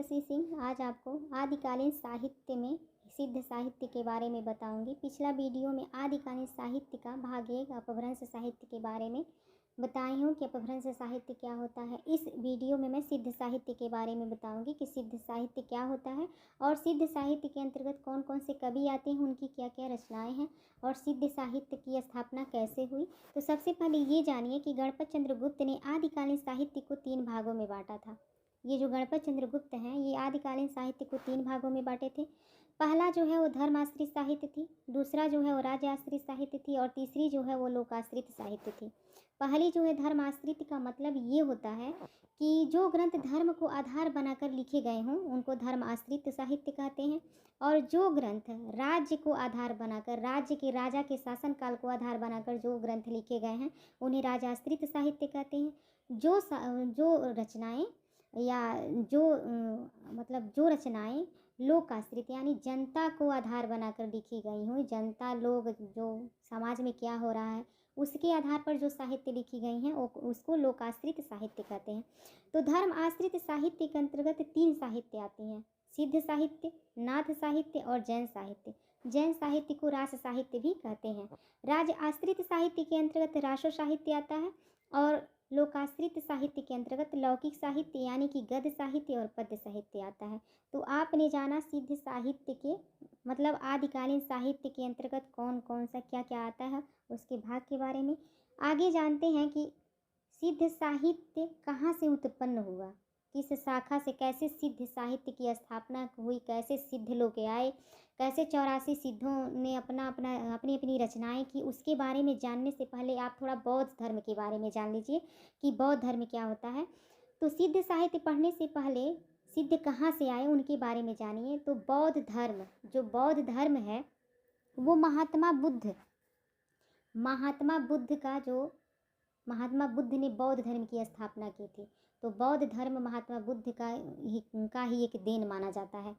सप्तश्री सिंह आज आपको आदिकालीन साहित्य में सिद्ध साहित्य के बारे में बताऊंगी। पिछला वीडियो में आदिकालीन साहित्य का भाग 1 अपभ्रंश साहित्य के बारे में बताई हूँ कि अपभ्रंश साहित्य क्या होता है। इस वीडियो में मैं सिद्ध साहित्य के बारे में बताऊंगी कि सिद्ध साहित्य क्या होता है और सिद्ध साहित्य के अंतर्गत कौन कौन से कवि आते हैं, उनकी क्या क्या रचनाएँ हैं और सिद्ध साहित्य की स्थापना कैसे हुई। तो सबसे पहले ये जानिए कि गणपत चंद्र गुप्त ने आदिकालीन साहित्य को 3 भागों में बांटा था। ये जो गणपत चंद्र गुप्त हैं ये आदिकालीन साहित्य को 3 भागों में बांटे थे। पहला जो है वो धर्म आश्रित साहित्य थी, दूसरा जो है वो राज्य आश्रित साहित्य थी और तीसरी जो है वो लोकाश्रित साहित्य थी। पहली जो है धर्म आश्रित का मतलब ये होता है कि जो ग्रंथ धर्म को आधार बनाकर लिखे गए हों उनको धर्म आश्रित साहित्य कहते हैं, और जो ग्रंथ राज्य को आधार बनाकर, राज्य के राजा के शासनकाल को आधार बनाकर जो ग्रंथ लिखे गए हैं उन्हें राजाश्रित साहित्य कहते हैं। जो रचनाएँ या जो रचनाएँ लोकाश्रित यानी जनता को आधार बनाकर लिखी गई हों, जनता लोग जो समाज में क्या हो रहा है उसके आधार पर जो साहित्य लिखी गई हैं उसको लोकाश्रित साहित्य कहते हैं। तो धर्म आश्रित साहित्य के अंतर्गत 3 साहित्य आते हैं, सिद्ध साहित्य, नाथ साहित्य और जैन साहित्य। जैन साहित्य को रास साहित्य भी कहते हैं। राज्य आश्रित साहित्य के अंतर्गत रासो साहित्य आता है और लोकाश्रित साहित्य के अंतर्गत लौकिक साहित्य यानी कि गद्य साहित्य और पद्य साहित्य आता है। तो आपने जाना सिद्ध साहित्य के मतलब आदिकालीन साहित्य के अंतर्गत कौन कौन सा क्या क्या आता है उसके भाग के बारे में। आगे जानते हैं कि सिद्ध साहित्य कहाँ से उत्पन्न हुआ, किस शाखा से, कैसे सिद्ध साहित्य की स्थापना हुई, कैसे सिद्ध लोग आए, कैसे 84 सिद्धों ने अपनी अपनी रचनाएं की। उसके बारे में जानने से पहले आप थोड़ा बौद्ध धर्म के बारे में जान लीजिए कि बौद्ध धर्म क्या होता है। तो सिद्ध साहित्य पढ़ने से पहले सिद्ध कहाँ से आए उनके बारे में जानिए। तो बौद्ध धर्म, जो बौद्ध धर्म है वो महात्मा बुद्ध ने बौद्ध धर्म की स्थापना की थी। तो बौद्ध धर्म महात्मा बुद्ध का ही एक देन माना जाता है।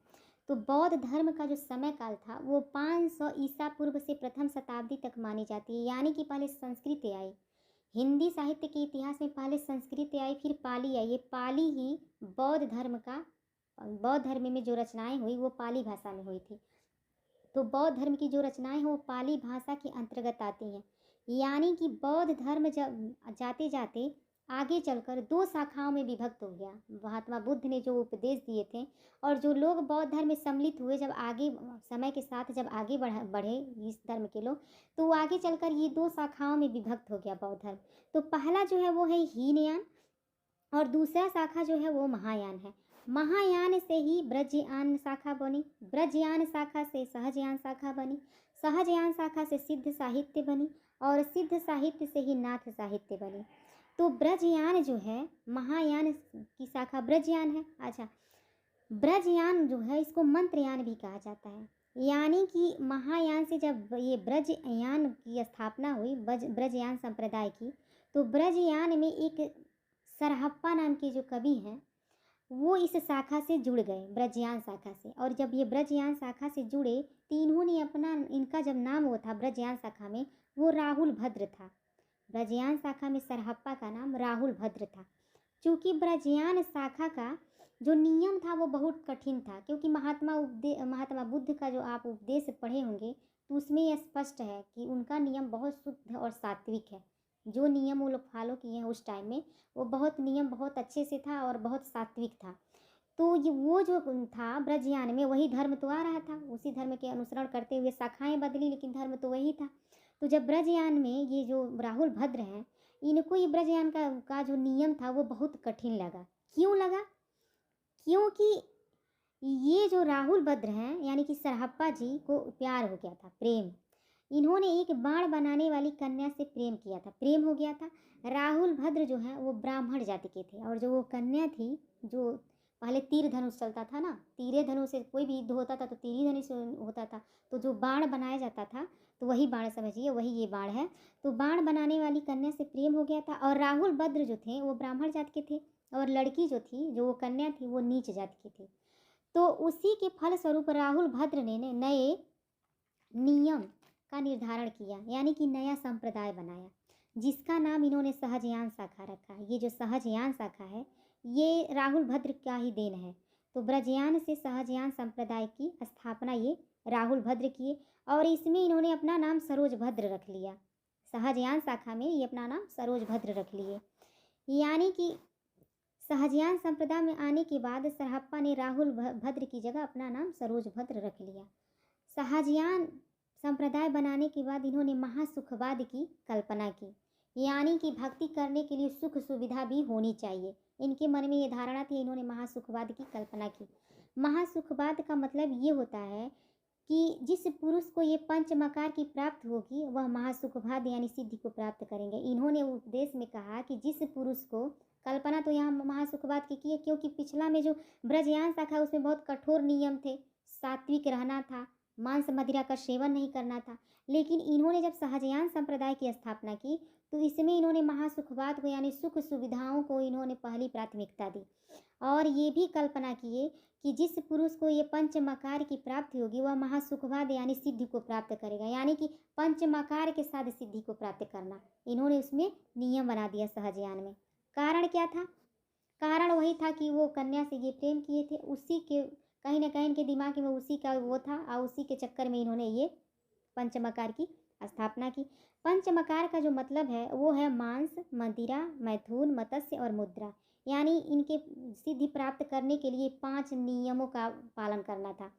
तो बौद्ध धर्म का जो समय काल था वो 500 ईसा पूर्व से प्रथम शताब्दी तक मानी जाती है, यानी कि पहले संस्कृत आई। हिंदी साहित्य के इतिहास में पहले संस्कृत आई फिर पाली आई। ये पाली ही बौद्ध धर्म में जो रचनाएं हुई वो पाली भाषा में हुई थी। तो बौद्ध धर्म की जो रचनाएं हैं वो पाली भाषा के अंतर्गत आती हैं, यानी कि बौद्ध धर्म जब जाते जाते आगे चलकर 2 शाखाओं में विभक्त हो गया। महात्मा बुद्ध ने जो उपदेश दिए थे और जो लोग बौद्ध धर्म में सम्मिलित हुए, जब आगे समय के साथ जब आगे बढ़े इस धर्म के लोग, तो आगे चलकर ये 2 शाखाओं में विभक्त हो गया बौद्ध धर्म। तो पहला जो है वो है हीनयान और दूसरा शाखा जो है वो महायान है। महायान से ही ब्रजयान शाखा बनी, ब्रजयान शाखा से सहजयान शाखा बनी, सहजयान शाखा से सिद्ध साहित्य बनी और सिद्ध साहित्य से ही नाथ साहित्य बनी। तो ब्रजयान जो है, महायान की शाखा ब्रजयान है। अच्छा, ब्रजयान जो है इसको मंत्रयान भी कहा जाता है, यानी कि महायान से जब ये ब्रजयान की स्थापना हुई, ब्रजयान संप्रदाय की, तो ब्रजयान में एक सरहप्पा नाम के जो कवि हैं वो इस शाखा से जुड़ गए, ब्रजयान शाखा से। और जब ये ब्रजयान शाखा से जुड़े तो इन्होंने इनका जब नाम वो था ब्रजयान शाखा में वो राहुल भद्र था। ब्रजयान शाखा में सरहप्पा का नाम राहुल भद्र था। चूँकि ब्रजयान शाखा का जो नियम था वो बहुत कठिन था, क्योंकि महात्मा बुद्ध का जो आप उपदेश पढ़े होंगे तो उसमें यह स्पष्ट है कि उनका नियम बहुत शुद्ध और सात्विक है। जो नियम वो लोग फॉलो किए हैं उस टाइम में वो नियम बहुत अच्छे से था और बहुत सात्विक था। तो ये वो जो था ब्रजयान में वही धर्म तो आ रहा था, उसी धर्म के अनुसरण करते हुए शाखाएं बदली लेकिन धर्म तो वही था। तो जब ब्रजयान में ये जो राहुल भद्र हैं इनको ये ब्रजयान का जो नियम था वो बहुत कठिन लगा। क्यों लगा? क्योंकि ये जो राहुल भद्र हैं यानी कि सरहप्पा जी को प्यार हो गया था, प्रेम। इन्होंने एक बाण बनाने वाली कन्या से प्रेम हो गया था। राहुल भद्र जो है वो ब्राह्मण जाति के थे और जो वो कन्या थी, जो पहले तीर धनुष चलता था ना, तीरे धनुष से कोई भी युद्ध होता था तो तीर धनुष से होता था, तो जो बाण बनाया जाता था तो वही बाण समझिए, वही ये बाण है। तो बाण बनाने वाली कन्या से प्रेम हो गया था और राहुल भद्र जो थे वो ब्राह्मण जाति के थे और लड़की जो थी, जो वो कन्या थी, वो नीच जाति की थी। तो उसी के फलस्वरूप राहुल भद्र ने नए नियम का निर्धारण किया, यानी कि नया संप्रदाय बनाया जिसका नाम इन्होंने सहजयान शाखा रखा। ये जो सहजयान शाखा है ये राहुल भद्र का ही देन है। तो ब्रजयान से सहजयान संप्रदाय की स्थापना ये राहुल भद्र किए और इसमें इन्होंने अपना नाम सरोज भद्र रख लिया। सहजयान शाखा में ये अपना नाम सरोज भद्र रख लिए। यानी कि सहजयान संप्रदाय में आने के बाद सरहप्पा ने राहुल भद्र की जगह अपना नाम सरोज भद्र रख लिया। सहजयान संप्रदाय बनाने के बाद इन्होंने महासुखवाद की कल्पना की, यानी कि भक्ति करने के लिए सुख सुविधा भी होनी चाहिए। इनके मन में ये धारणा थी, इन्होंने महासुखवाद की कल्पना की। महासुखवाद का मतलब ये होता है कि जिस पुरुष को ये पंचमकार की प्राप्त होगी वह महासुखवाद यानी सिद्धि को प्राप्त करेंगे। इन्होंने उपदेश में कहा कि जिस पुरुष को, कल्पना तो यहाँ महासुखवाद की है क्योंकि पिछला में जो ब्रजयान शाखा उसमें बहुत कठोर नियम थे, सात्विक रहना था, मांस मदिरा का सेवन नहीं करना था। लेकिन इन्होंने जब सहजयान संप्रदाय की स्थापना की तो इसमें इन्होंने महासुखवाद को यानी सुख सुविधाओं को इन्होंने पहली प्राथमिकता दी और ये भी कल्पना किए कि जिस पुरुष को ये पंचमकार की प्राप्ति होगी वह महासुखवाद यानी सिद्धि को प्राप्त करेगा, यानी कि पंचमकार के साथ सिद्धि को प्राप्त करना इन्होंने उसमें नियम बना दिया सहजयान में। कारण क्या था? कारण वही था कि वो कन्या से ये प्रेम किए थे, उसी के कहीं ना कहीं इनके दिमाग में उसी का वो था और उसी के चक्कर में इन्होंने ये पंचमकार की स्थापना की। पंचमकार का जो मतलब है वो है मांस, मदिरा, मैथुन, मत्स्य और मुद्रा, यानी इनके सिद्धि प्राप्त करने के लिए 5 नियमों का पालन करना था।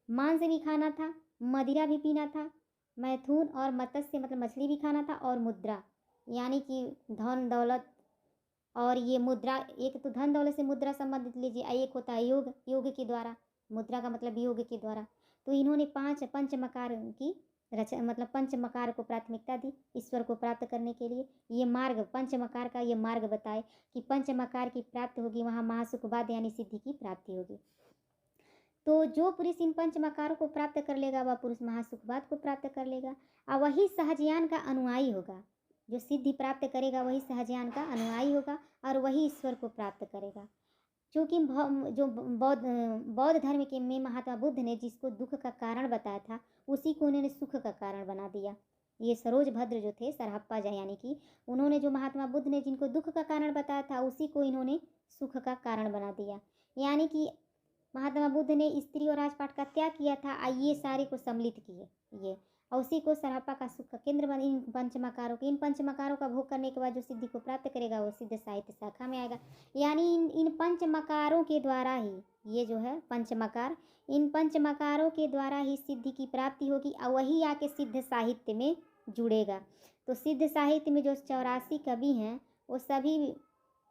मांस भी खाना था, मदिरा भी पीना था, मैथुन और मत्स्य मतलब मछली भी खाना था, और मुद्रा यानी कि धन दौलत। और ये मुद्रा, एक तो धन दौलत से मुद्रा संबंधित लीजिए, एक होता है योग, योग के द्वारा, मुद्रा का मतलब योग के द्वारा। तो इन्होंने 5 पंचमकार की मतलब पंचमकार को प्राथमिकता दी ईश्वर को प्राप्त करने के लिए। ये मार्ग, पंचमकार का ये मार्ग बताए कि पंचमकार की प्राप्ति होगी वहाँ महासुखवाद यानी सिद्धि की प्राप्ति होगी। तो जो पुरुष इन पंचमकारों को प्राप्त कर लेगा वह पुरुष महासुखवाद को प्राप्त कर लेगा और वही सहजयान का अनुयायी होगा। जो सिद्धि प्राप्त करेगा वही सहजयान का अनुयायी होगा और वही ईश्वर को प्राप्त करेगा। क्योंकि जो बौद्ध धर्म के में महात्मा बुद्ध ने जिसको दुख का कारण बताया था उसी को उन्होंने सुख का कारण बना दिया। ये सरोज भद्र जो थे सरहप्पा यानी कि उन्होंने जो महात्मा बुद्ध ने जिनको दुख का कारण बताया था उसी को इन्होंने सुख का कारण बना दिया। यानी कि महात्मा बुद्ध ने स्त्री और राजपाट का त्याग किया था, ये सारे को सम्मिलित किए ये, और उसी को सरहप्पा का सुख का केंद्र बन। इन पंचमकारों का भोग करने के बाद जो सिद्धि को प्राप्त करेगा वो सिद्ध साहित्य शाखा में आएगा। यानी इन पंचमकारों के द्वारा ही ये जो है पंचमकार, इन पंचमकारों के द्वारा ही सिद्धि की प्राप्ति होगी और वही आके सिद्ध साहित्य में जुड़ेगा। तो सिद्ध साहित्य में जो 84 कवि हैं वो सभी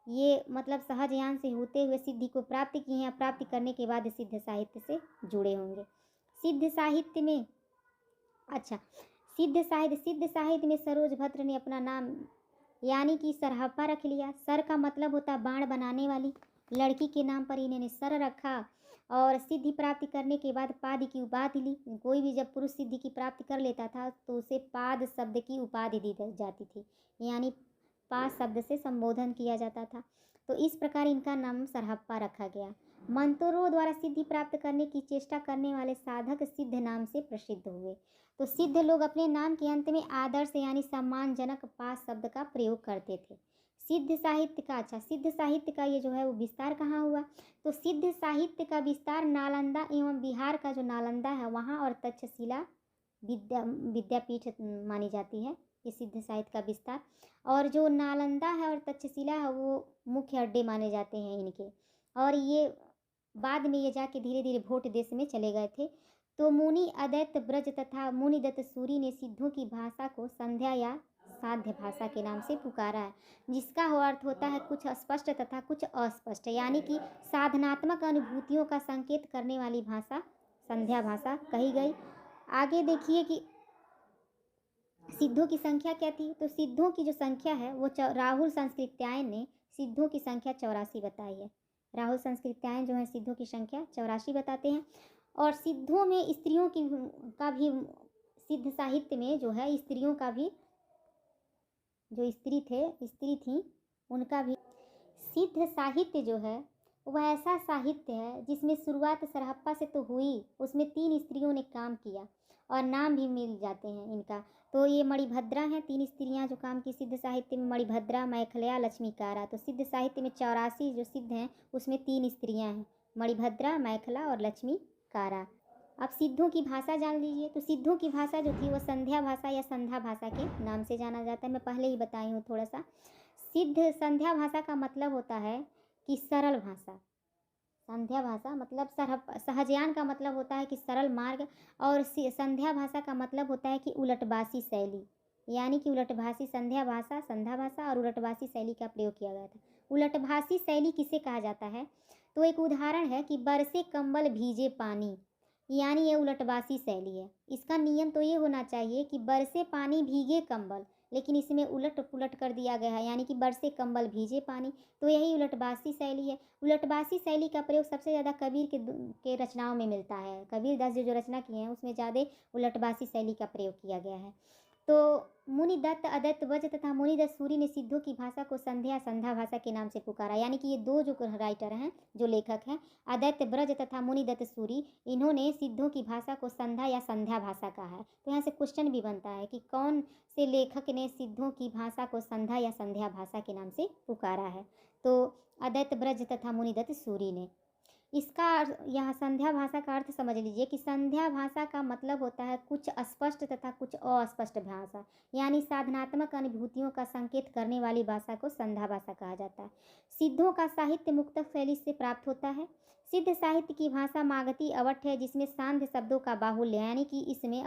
ये मतलब सहजयान से होते हुए सिद्धि को प्राप्त किए हैं, प्राप्ति करने के बाद सिद्ध साहित्य से जुड़े होंगे। सिद्ध साहित्य में सिद्ध साहित्य में सरोज भद्र ने अपना नाम यानी कि सरहप्पा रख लिया। सर का मतलब होता है बाण बनाने वाली, लड़की के नाम पर इन्होंने सर रखा। और सिद्धि प्राप्ति करने के बाद पाद की उपाधि ली। कोई भी जब पुरुष सिद्धि की प्राप्ति कर लेता था तो उसे पाद शब्द की उपाधि दी जाती थी, यानी पाद शब्द से संबोधन किया जाता था। तो इस प्रकार इनका नाम सरहप्पा रखा गया। मंत्रों द्वारा सिद्धि प्राप्त करने की चेष्टा करने वाले साधक सिद्ध नाम से प्रसिद्ध हुए। तो सिद्ध लोग अपने नाम के अंत में आदर्श यानी सम्मानजनक पास शब्द का प्रयोग करते थे। सिद्ध साहित्य का ये जो है वो विस्तार कहाँ हुआ? तो सिद्ध साहित्य का विस्तार नालंदा एवं बिहार का जो नालंदा है वहाँ और तक्षशिला विद्यापीठ मानी जाती है ये सिद्ध साहित्य का विस्तार। और जो नालंदा है और तक्षशिला है वो मुख्य अड्डे माने जाते हैं इनके। और ये बाद में ये जाके धीरे धीरे भोट देश में चले गए थे। तो मुनि अदैत ब्रज तथा मुनिदत्त सूरी ने सिद्धों की भाषा को संध्या या साध्य भाषा के नाम से पुकारा है, जिसका अर्थ होता है कुछ स्पष्ट तथा कुछ अस्पष्ट, यानी कि साधनात्मक अनुभूतियों का संकेत करने वाली भाषा संध्या भाषा कही गई। आगे देखिए कि सिद्धों की संख्या क्या थी। तो सिद्धों की जो संख्या है वो राहुल संस्कृत्यायन ने सिद्धों की संख्या 84 बताई है। राहुल संस्कृत्यायन जो है सिद्धों की संख्या 84 बताते हैं। और सिद्धों में स्त्रियों की का भी सिद्ध साहित्य में जो है स्त्रियों का भी जो स्त्री थी उनका भी सिद्ध साहित्य जो है वह ऐसा साहित्य है जिसमें शुरुआत सरहप्पा से तो हुई, उसमें 3 स्त्रियों ने काम किया और नाम भी मिल जाते हैं इनका। तो ये मणिभद्रा हैं, 3 स्त्रियां जो काम की सिद्ध साहित्य में, मणिभद्रा, मैखल्या, लक्ष्मीकारा। तो सिद्ध साहित्य में 84 जो सिद्ध हैं उसमें 3 स्त्रियां हैं, मणिभद्रा, मैखला और लक्ष्मी कारा। अब सिद्धों की भाषा जान लीजिए। तो सिद्धों की भाषा जो थी वो संध्या भाषा या संध्या भाषा के नाम से जाना जाता है। मैं पहले ही बताई हूँ थोड़ा सा। सिद्ध संध्या भाषा का मतलब होता है कि सरल भाषा। संध्या भाषा मतलब सहजयान का मतलब होता है कि सरल मार्ग, और संध्या भाषा का मतलब होता है कि उलटबासी शैली, यानी कि उलटभाषी संध्या भाषा और उलटभाषी शैली का प्रयोग किया गया था। उलटभाषी शैली किसे कहा जाता है? तो एक उदाहरण है कि बरसे कंबल भीजे पानी, यानी ये उलटबासी शैली है। इसका नियम तो ये होना चाहिए कि बरसे पानी भीगे कंबल, लेकिन इसमें उलट पुलट कर दिया गया है, यानी कि बरसे कंबल भीजे पानी। तो यही उलटबासी शैली है। उलटबासी शैली का प्रयोग सबसे ज़्यादा कबीर के रचनाओं में मिलता है। कबीर दास जो रचना किए हैं उसमें ज़्यादा उलटबासी शैली का प्रयोग किया गया है। तो मुनिदत्त, अदैत्य ब्रज तथा मुनिदत्त सूरि ने सिद्धों की भाषा को संध्या भाषा के नाम से पुकारा। यानी कि ये दो जो राइटर हैं, जो लेखक हैं, अदैत्य ब्रज तथा मुनिदत्त सूरि, इन्होंने सिद्धों की भाषा को संध्या भाषा कहा है। तो यहाँ से क्वेश्चन भी बनता है कि कौन से लेखक ने सिद्धों की भाषा को संध्या भाषा के नाम से पुकारा है? तो अदैत्य ब्रज तथा मुनिदत्त सूरि ने। इसका यहाँ संध्या भाषा का अर्थ समझ लीजिए कि संध्या भाषा का मतलब होता है कुछ स्पष्ट तथा कुछ अस्पष्ट भाषा, यानी साधनात्मक अनुभूतियों का संकेत करने वाली भाषा को संध्या भाषा कहा जाता है। सिद्धों का साहित्य मुक्तक शैली से प्राप्त होता है। सिद्ध साहित्य की भाषा मागधी अवठ है, जिसमें सांध्य शब्दों का बाहुल्य, यानी कि इसमें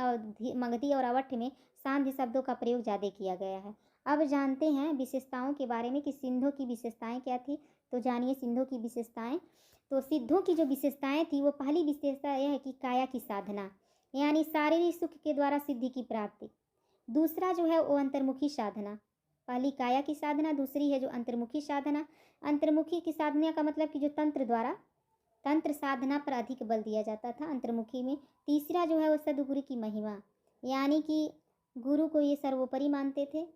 मगधी और अवठ में सांध्य शब्दों का प्रयोग ज़्यादा किया गया है। अब जानते हैं विशेषताओं के बारे में कि सिंधों की विशेषताएं क्या थी। तो जानिए सिंधों की विशेषताएं। तो सिद्धों की जो विशेषताएं थी वो पहली विशेषता यह है कि काया की साधना, यानी शारीरिक सुख के द्वारा सिद्धि की प्राप्ति। दूसरा जो है वो अंतर्मुखी साधना। पहली काया की साधना, दूसरी है जो अंतर्मुखी साधना। अंतर्मुखी की साधना का मतलब कि जो तंत्र साधना पर अधिक बल दिया जाता था अंतर्मुखी में। तीसरा जो है वो सदगुरु की महिमा, यानी कि गुरु को ये सर्वोपरि मानते थे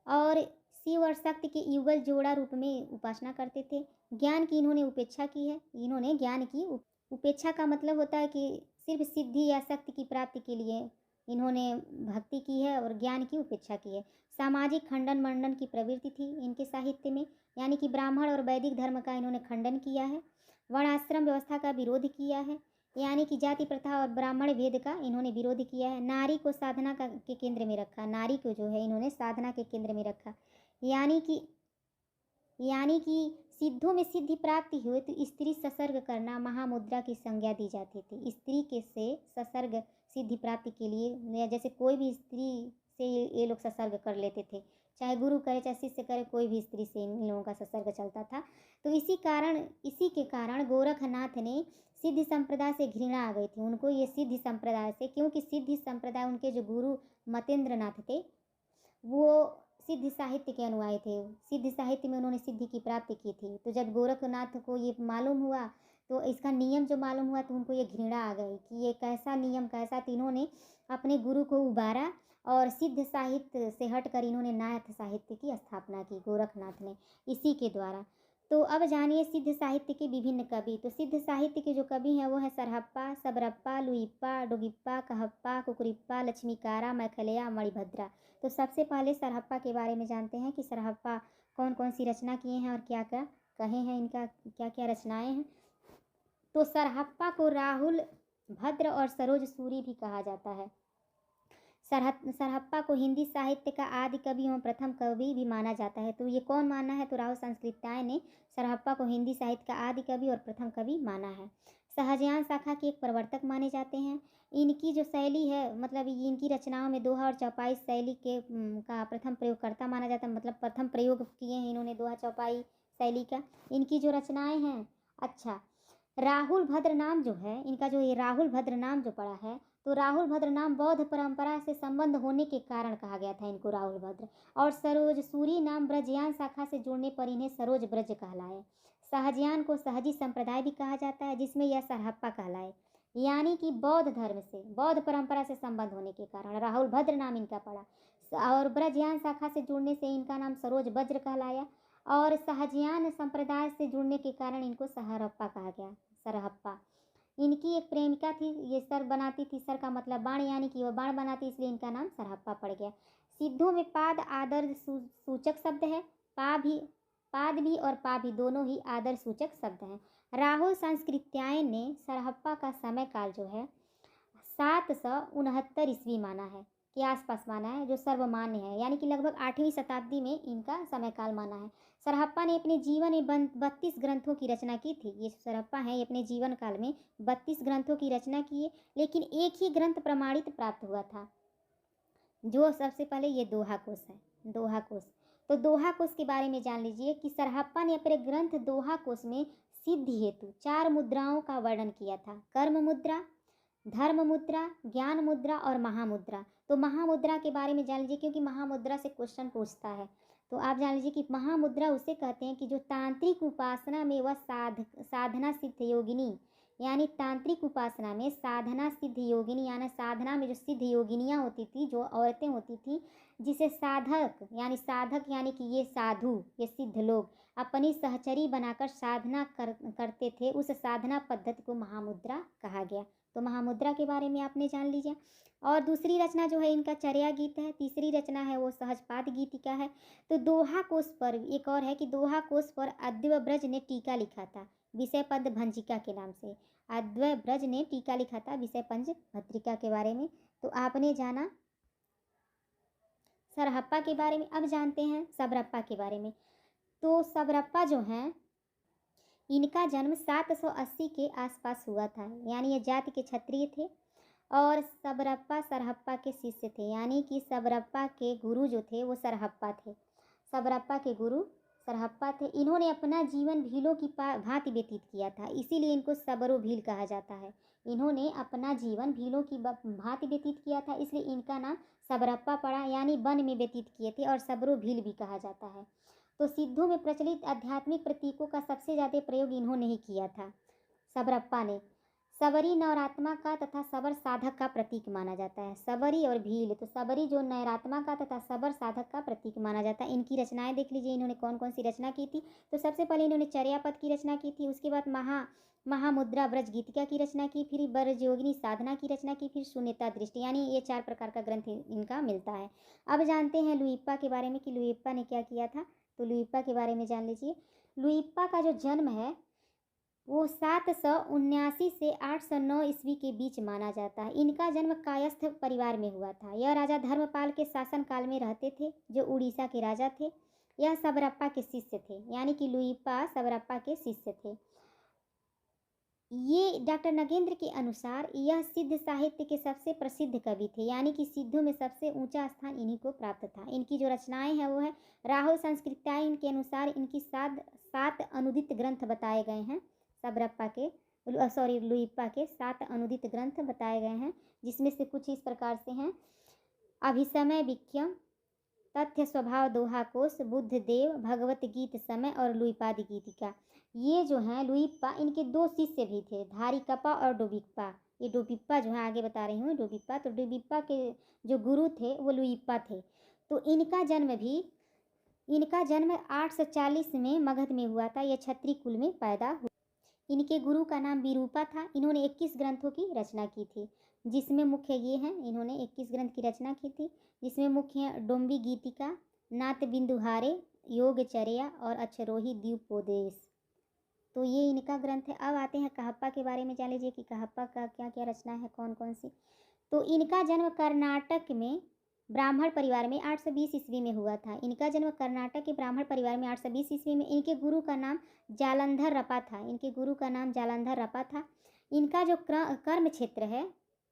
और शिव और शक्ति के युगल जोड़ा रूप में उपासना करते थे। ज्ञान की इन्होंने उपेक्षा की है। इन्होंने ज्ञान की उपेक्षा का मतलब होता है कि सिर्फ सिद्धि या शक्ति की प्राप्ति के लिए इन्होंने भक्ति की है और ज्ञान की उपेक्षा की है। सामाजिक खंडन मंडन की प्रवृत्ति थी इनके साहित्य में, यानी कि ब्राह्मण और वैदिक धर्म का इन्होंने खंडन किया है। वर्णाश्रम व्यवस्था का विरोध किया है, यानी कि जाति प्रथा और ब्राह्मण भेद का इन्होंने विरोध किया है। नारी को साधना के केंद्र में रखा, नारी को जो है इन्होंने साधना के केंद्र में रखा। यानी कि सिद्धों में सिद्धि प्राप्ति हुई तो स्त्री ससर्ग करना महामुद्रा की संज्ञा दी जाती थी। स्त्री के से ससर्ग सिद्धि प्राप्ति के लिए, जैसे कोई भी स्त्री से ये लोग ससर्ग कर लेते थे, चाहे गुरु करे चाहे शिष्य करे, कोई भी स्त्री से इन लोगों का ससर्ग चलता था। तो इसी के कारण गोरखनाथ ने सिद्धि संप्रदाय से घृणा आ गई थी उनको, ये सिद्धि संप्रदाय से, क्योंकि सिद्धि संप्रदाय उनके जो गुरु मतेंद्र नाथ थे वो सिद्ध साहित्य के अनुयायी थे। सिद्ध साहित्य में उन्होंने सिद्धि की प्राप्ति की थी। तो जब गोरखनाथ को ये मालूम हुआ, तो इसका नियम जो मालूम हुआ, तो उनको ये घृणा आ गई कि ये कैसा नियम कैसा। तो इन्होंने अपने गुरु को उबारा और सिद्ध साहित्य से हटकर इन्होंने नाथ साहित्य की स्थापना की गोरखनाथ ने, इसी के द्वारा। तो अब जानिए सिद्ध साहित्य के विभिन्न कवि। तो सिद्ध साहित्य के जो कवि हैं वो है सरहप्पा, सबरप्पा, लुइप्पा, डोगिप्पा, कहप्पा, कुकुरिप्पा, लक्ष्मीकारा, मैखलया, मणिभद्रा। तो सबसे पहले सरहप्पा के बारे में जानते हैं कि सरहप्पा कौन कौन सी रचना किए हैं और क्या क्या कहे हैं, इनका क्या क्या रचनाएं हैं। तो सरहप्पा को राहुल भद्र और सरोज सूरि भी कहा जाता है। सरहप्पा को हिंदी साहित्य का आदि कवि एवं प्रथम कवि भी माना जाता है। तो ये कौन माना है? तो राहुल संस्कृताय ने सरहप्पा को हिंदी साहित्य का आदि कवि और प्रथम कवि माना है। सहजयान शाखा के एक प्रवर्तक माने जाते हैं। इनकी जो शैली है, मतलब इनकी रचनाओं में दोहा और चौपाई शैली का प्रथम प्रयोगकर्ता माना जाता है, मतलब प्रथम प्रयोग किए हैं इन्होंने दोहा चौपाई शैली का। इनकी जो रचनाएं हैं, अच्छा, राहुल भद्र नाम जो है इनका, जो ये राहुल भद्र नाम जो पड़ा है, तो राहुल भद्र नाम बौद्ध परंपरा से संबंध होने के कारण कहा गया था इनको राहुल भद्र। और सरोज सूरि नाम ब्रजयान शाखा से जुड़ने पर इन्हें सरोज ब्रज कहलाए। सहजयान को सहजी संप्रदाय भी कहा जाता है, जिसमें यह सरहप्पा कहलाए, यानी कि बौद्ध धर्म से, बौद्ध परंपरा से संबंध होने के कारण राहुल भद्र नाम इनका पड़ा। और ब्रजयान शाखा से जुड़ने से इनका नाम सरोज ब्रज कहलाया, और सहजयान संप्रदाय से जुड़ने के कारण इनको सरहप्पा कहा गया, सरहप्पा। इनकी एक प्रेमिका थी, ये सर बनाती थी, सर का मतलब बाण, यानी कि वह बाण बनाती, इसलिए इनका नाम सरहप्पा पड़ गया। सिद्धों में पाद आदर सूचक शब्द है, पाद भी और पा भी दोनों ही आदर सूचक शब्द हैं। राहुल संस्कृत्यायन ने सरहप्पा का समय काल जो है 769 ईस्वी माना है, के आसपास माना है, जो सर्वमान्य है, यानी कि लगभग 8वीं शताब्दी में इनका समय काल माना है। सरहप्पा ने अपने जीवन में 32 ग्रंथों की रचना की थी। ये सरहप्पा है, ये अपने जीवन काल में 32 ग्रंथों की रचना की है, लेकिन एक ही ग्रंथ प्रमाणित प्राप्त हुआ था, जो सबसे पहले ये दोहा कोश है, दोहा कोश। तो दोहा कोश के बारे में जान लीजिए कि सरहप्पा ने अपने ग्रंथ दोहा कोश में सिद्धि हेतु 4 मुद्राओं का वर्णन किया था। कर्म मुद्रा, धर्म मुद्रा, ज्ञान मुद्रा और महामुद्रा। तो महामुद्रा के बारे में जान लीजिए, क्योंकि महामुद्रा से क्वेश्चन पूछता है। तो आप जान लीजिए कि महामुद्रा उसे कहते हैं कि जो तांत्रिक उपासना में वह साधना सिद्ध योगिनी, यानी तांत्रिक उपासना में साधना सिद्ध योगिनी, यानी साधना में जो सिद्ध योगिनियाँ होती थी, जो औरतें होती थी, जिसे साधक यानी कि ये साधु, ये सिद्ध लोग अपनी सहचरी बनाकर साधना करते थे, उस साधना पद्धति को महामुद्रा कहा गया। तो महामुद्रा के बारे में आपने जान लीजिए। और दूसरी रचना जो है इनका चर्या गीत है, तीसरी रचना है वो सहजपाद गीतिका है। तो दोहा कोश पर एक और है कि दोहा कोश पर अद्वैव्रज ने टीका लिखा था विषय पद भंजिका के नाम से। अद्वैव्रज ने टीका लिखा था विषय पंच भद्रिका के बारे में। तो आपने जाना सरहप्पा के बारे में। अब जानते हैं सबरप्पा के बारे में। तो सबरप्पा जो हैं, इनका जन्म 780 के आसपास हुआ था, यानी ये जाति के क्षत्रिय थे और सबरप्पा सरहप्पा के शिष्य थे, यानी कि सबरप्पा के गुरु जो थे वो सरहप्पा थे। सबरप्पा के गुरु सरहप्पा थे। इन्होंने अपना जीवन भीलों की भांति व्यतीत किया था, इसीलिए इनको सबरो भील कहा जाता है। इन्होंने अपना जीवन भीलों की भांति व्यतीत किया था, इसलिए इनका नाम सबरप्पा पड़ा, यानी वन में व्यतीत किए थे, और सबरो भील भी कहा जाता है। तो सिद्धों में प्रचलित आध्यात्मिक प्रतीकों का सबसे ज़्यादा प्रयोग इन्होंने ही किया था, सबरप्पा ने। सबरी नवरात्मा का तथा सबर साधक का प्रतीक माना जाता है। सबरी और भील, तो सबरी जो नवरात्मा का तथा सबर साधक का प्रतीक माना जाता है। इनकी रचनाएं देख लीजिए, इन्होंने कौन कौन सी रचना की थी। तो सबसे पहले इन्होंने चर्यापद की रचना की थी, उसके बाद महामुद्रा ब्रज गीतिका की रचना की, फिर ब्रजयोगिनी साधना की रचना की, फिर शून्यता दृष्टि, यानी ये 4 प्रकार का ग्रंथ इनका मिलता है। अब जानते हैं लुइप्पा के बारे में कि लुइप्पा ने क्या किया था। तो लुइप्पा के बारे में जान लीजिए। लुइप्पा का जो जन्म है वो 779 से 809 ईस्वी के बीच माना जाता है। इनका जन्म कायस्थ परिवार में हुआ था। यह राजा धर्मपाल के शासन काल में रहते थे, जो उड़ीसा के राजा थे। यह सबरप्पा के शिष्य थे, यानी कि लुइप्पा सबरप्पा के शिष्य थे। ये डॉक्टर नगेंद्र के अनुसार यह सिद्ध साहित्य के सबसे प्रसिद्ध कवि थे, यानी कि सिद्धों में सबसे ऊंचा स्थान इन्हीं को प्राप्त था। इनकी जो रचनाएं हैं वो है राहुल संस्कृत्यायन के अनुसार इनकी 7 अनुदित ग्रंथ बताए गए हैं। सबरप्पा के लुइप्पा के 7 अनुदित ग्रंथ बताए गए हैं, जिसमें से कुछ इस प्रकार से हैं। अभिसमय विख्यम, तथ्य स्वभाव दोहा कोश, बुद्ध देव, भगवत गीत समय और लुइपाद गीतिका। ये जो हैं लुइप्पा, इनके 2 शिष्य भी थे, धारिकप्पा और डोबिप्पा। ये डोबिप्पा जो है आगे बता रही हूँ, डोबिप्पा। तो डोबिप्पा के जो गुरु थे वो लुइप्पा थे। तो इनका जन्म 840 में मगध में हुआ था। यह क्षत्रिय कुल में पैदा हुआ। इनके गुरु का नाम विरूपा था। इन्होंने 21 ग्रंथों की रचना की थी, जिसमें मुख्य ये हैं, इन्होंने 21 ग्रंथ की रचना की थी, जिसमें मुख्य डोम्बी गीतिका, नाथ बिंदुहारे, योगचर्या और अक्षरोही द्वीपोदेश। तो ये इनका ग्रंथ है। अब आते हैं कहप्पा के बारे में जान लीजिए कि कहप्पा का क्या क्या रचना है, कौन कौन सी। तो इनका जन्म कर्नाटक में ब्राह्मण परिवार में 820 ईस्वी में हुआ था। इनका जन्म कर्नाटक के ब्राह्मण परिवार में 820 ईस्वी में। इनके गुरु का नाम जालंधर रपा था। इनके गुरु का नाम जालंधर रपा था। इनका जो कर्म क्षेत्र है,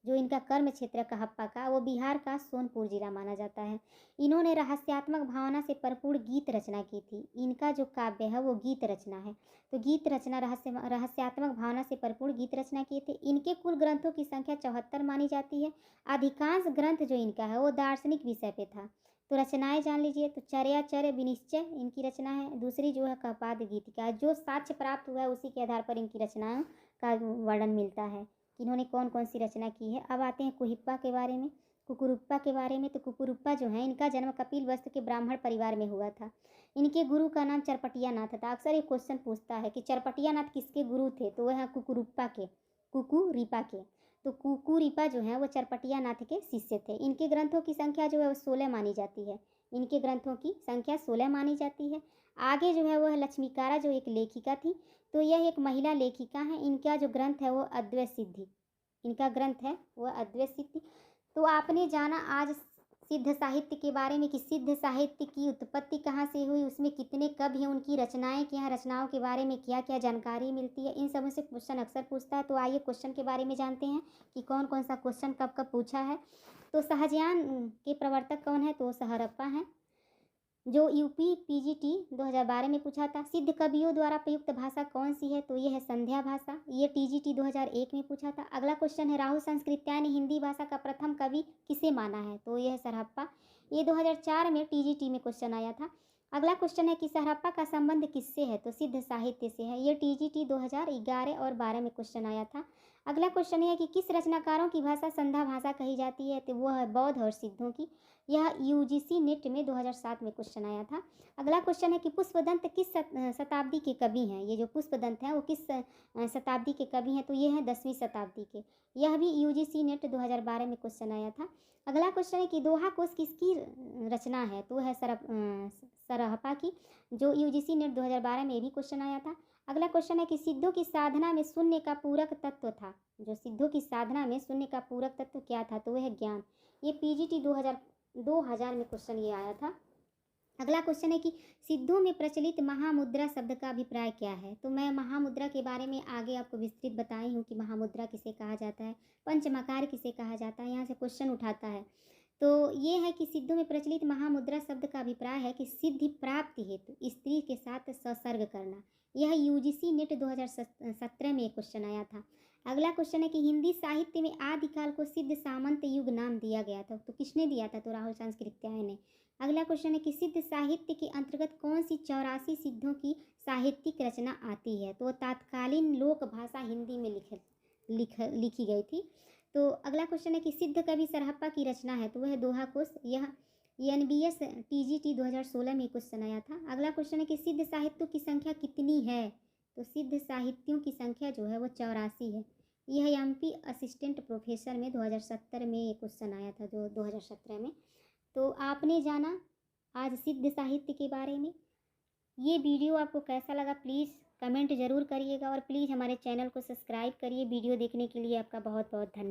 जो इनका कर्म क्षेत्र कहप्पा का, वो बिहार का सोनपुर जिला माना जाता है। इन्होंने रहस्यात्मक भावना से भरपूर गीत रचना की थी। इनका जो काव्य है वो गीत रचना है। तो गीत रचना रहस्यात्मक भावना से भरपूर गीत रचना किए थे। इनके कुल ग्रंथों की संख्या 74 मानी जाती है। अधिकांश ग्रंथ जो इनका है वो दार्शनिक विषय पे था। तो रचनाएं जान लीजिए। तो चर्या विनिश्चय इनकी रचना है। दूसरी जो है कहपाद गीतिका, जो साक्ष्य प्राप्त हुआ है उसी के आधार पर इनकी रचनाओं का वर्णन मिलता है कि इन्होंने कौन कौन सी रचना की है। अब आते हैं कुहिप्पा के बारे में, कुकुरुप्पा के बारे में। तो कुकुरुप्पा जो है, इनका जन्म कपिल वस्तु के ब्राह्मण परिवार में हुआ था। इनके गुरु का नाम चरपटिया नाथ था। अक्सर एक क्वेश्चन पूछता है कि चरपटिया नाथ किसके गुरु थे, तो वह है कुकुरुप्पा के, कुकुरिपा के। तो कुकुरिपा जो है वो चरपटिया नाथ के शिष्य थे। इनके ग्रंथों की संख्या जो है वो 16 मानी जाती है। इनके ग्रंथों की संख्या 16 मानी जाती है। आगे जो है वो है लक्ष्मीकारा, जो एक लेखिका थी, तो यह एक महिला लेखिका हैं। इनका जो ग्रंथ है वो अद्वैत सिद्धि, इनका ग्रंथ है वह अद्वैत सिद्धि। तो आपने जाना आज सिद्ध साहित्य के बारे में कि सिद्ध साहित्य की उत्पत्ति कहाँ से हुई, उसमें कितने कवि हैं, उनकी रचनाएं क्या हैं, रचनाओं के बारे में क्या क्या जानकारी मिलती है। इन सब से क्वेश्चन अक्सर पूछता है। तो आइए क्वेश्चन के बारे में जानते हैं कि कौन कौन सा क्वेश्चन कब कब पूछा है। तो शाहजहां के प्रवर्तक कौन है, तो वो हरप्पा हैं। जो यूपी पीजीटी 2012 में पूछा था। सिद्ध कवियों द्वारा प्रयुक्त भाषा कौन सी है, तो ये है संध्या भाषा। ये टीजीटी 2001 में पूछा था। अगला क्वेश्चन है राहुल संस्कृत्याय ने हिंदी भाषा का प्रथम कवि किसे माना है, तो यह है हरप्पा। ये 2004 में टीजीटी में क्वेश्चन आया था। अगला क्वेश्चन है कि हरप्पा का संबंध किससे है, तो सिद्ध साहित्य से है। ये टीजीटी 2011 और 12 में क्वेश्चन आया था। अगला क्वेश्चन है कि किस रचनाकारों की भाषा संध्या भाषा कही जाती है, तो वह है बौद्ध और सिद्धों की। यह यूजीसी नेट में 2007 में क्वेश्चन आया था। अगला क्वेश्चन है कि पुष्पदंत किस शताब्दी के कवि हैं। ये जो पुष्पदंत हैं वो किस शताब्दी के कवि हैं, तो ये हैं 10वीं शताब्दी के। यह भी यूजीसी नेट 2012 में क्वेश्चन आया था। अगला क्वेश्चन है कि दोहा कोश किसकी रचना है, तो है सरहपा की। जो यूजीसी नेट 2012 में भी क्वेश्चन आया था। अगला क्वेश्चन है कि सिद्धों की साधना में शून्य का पूरक तत्व था। जो सिद्धों की साधना में शून्य का पूरक तत्व क्या था, तो वह है ज्ञान। ये पीजीटी 2000 में क्वेश्चन ये आया था। अगला क्वेश्चन है कि सिद्धों में प्रचलित महामुद्रा शब्द का अभिप्राय क्या है, तो मैं महामुद्रा के बारे में आगे आपको विस्तृत बताई हूँ कि महामुद्रा किसे कहा जाता है, पंचमकार किसे कहा जाता है, यहाँ से क्वेश्चन उठाता है। तो ये है कि सिद्धों में प्रचलित महामुद्रा शब्द का अभिप्राय है कि सिद्धि प्राप्ति हेतु स्त्री के साथ संसर्ग करना। यह यूजीसी नेट 2017 में एक क्वेश्चन आया था। अगला क्वेश्चन है कि हिंदी साहित्य में आदिकाल को सिद्ध सामंत युग नाम दिया गया था, तो किसने दिया था, तो राहुल सांस्कृत्याय ने। अगला क्वेश्चन है कि सिद्ध साहित्य के अंतर्गत कौन सी 84 सिद्धों की साहित्यिक रचना आती है, तो तत्कालीन लोक भाषा हिंदी में लिखी गई थी। तो अगला क्वेश्चन है कि सिद्ध कवि सरहप्पा की रचना है, तो वह दोहा कोश। यह एनबीएस टीजीटी 2016 में क्वेश्चन आया था। अगला क्वेश्चन है कि सिद्ध साहित्यों की संख्या कितनी है, तो सिद्ध साहित्यों की संख्या जो है वो 84 है। यह एमपी असिस्टेंट प्रोफेसर में 2017 में ये क्वेश्चन आया था, जो 2017 में। तो आपने जाना आज सिद्ध साहित्य के बारे में। ये वीडियो आपको कैसा लगा प्लीज़ कमेंट ज़रूर करिएगा और प्लीज़ हमारे चैनल को सब्सक्राइब करिए। वीडियो देखने के लिए आपका बहुत बहुत धन्यवाद।